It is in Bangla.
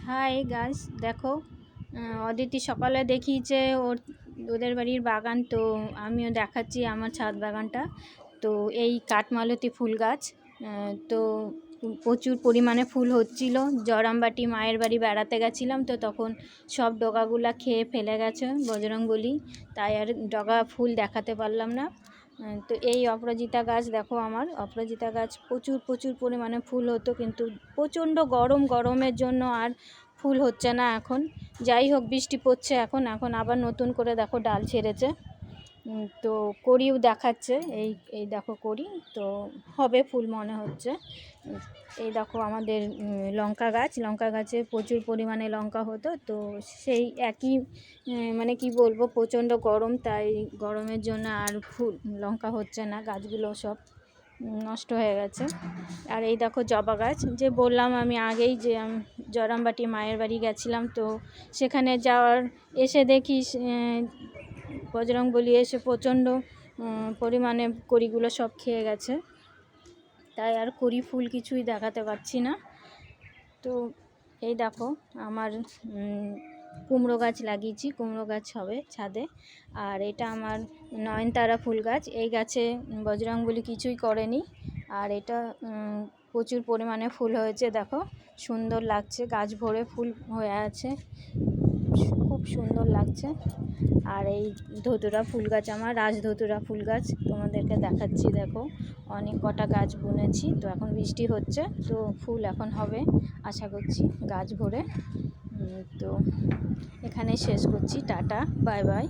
হাই গাইস, দেখো অদিতি সকালে দেখিয়েছে ওদের বাড়ির বাগান। তো আমিও দেখাচ্ছি আমার ছাদ বাগানটা। তো এই কাঠমালতী ফুল গাছ, তো প্রচুর পরিমাণে ফুল হচ্ছিল। জরামবাটি মায়ের বাড়ি বেড়াতে গেছিলাম, তো তখন সব ডগাগুলা খেয়ে ফেলে গেছে বজরংবলী, তাই আর ডগা ফুল দেখাতে পারলাম না। তো এই অপরাজিতা গাছ দেখো, আমার অপরাজিতা গাছ প্রচুর পরিমাণে ফুল হতো, কিন্তু প্রচণ্ড গরমের জন্য আর ফুল হচ্ছে না এখন। যাই হোক, বৃষ্টি পড়ছে এখন আবার নতুন করে দেখো ডাল ছেড়েছে। তো কড়িও দেখাচ্ছে, এই দেখো কড়ি, তো হবে ফুল মনে হচ্ছে। এই দেখো আমাদের লঙ্কা গাছে প্রচুর পরিমাণে লঙ্কা হতো। তো সেই একই মানে কি বলবো, প্রচণ্ড গরম, তাই গরমের জন্য আর ফুল লঙ্কা হচ্ছে না, গাছগুলো সব নষ্ট হয়ে গেছে। আর এই দেখো জবা গাছ, যে বললাম আমি আগেই যে আমি জরামবাটি মায়ের বাড়ি গেছিলাম, তো সেখানে এসে দেখি বজরংবলী এসে প্রচণ্ড পরিমাণে কড়িগুলো সব খেয়ে গেছে, তাই আর কড়ি ফুল কিছুই দেখাতে পারছি না। তো এই দেখো আমার কুমড়ো গাছ লাগিয়েছি, কুমড়ো গাছ হবে ছাদে। আর এটা আমার নয়নতারা ফুল গাছ, এই গাছে বজরংবলী কিছুই করেনি। আর এটা প্রচুর পরিমাণে ফুল হয়েছে, দেখো সুন্দর লাগছে, গাছ ভরে ফুল হয়ে আছে, খুব সুন্দর লাগছে। আর এই ধতুরা ফুল গাছ, আমার রাজধতুরা ফুল গাছ তোমাদেরকে দেখাচ্ছি, দেখো অনেক কটা গাছ বুনেছি। তো এখন বৃষ্টি হচ্ছে, তো ফুল এখন হবে আশা করছি গাছ ভরে। তো এখানে শেষ করছি, টাটা, বাই বাই।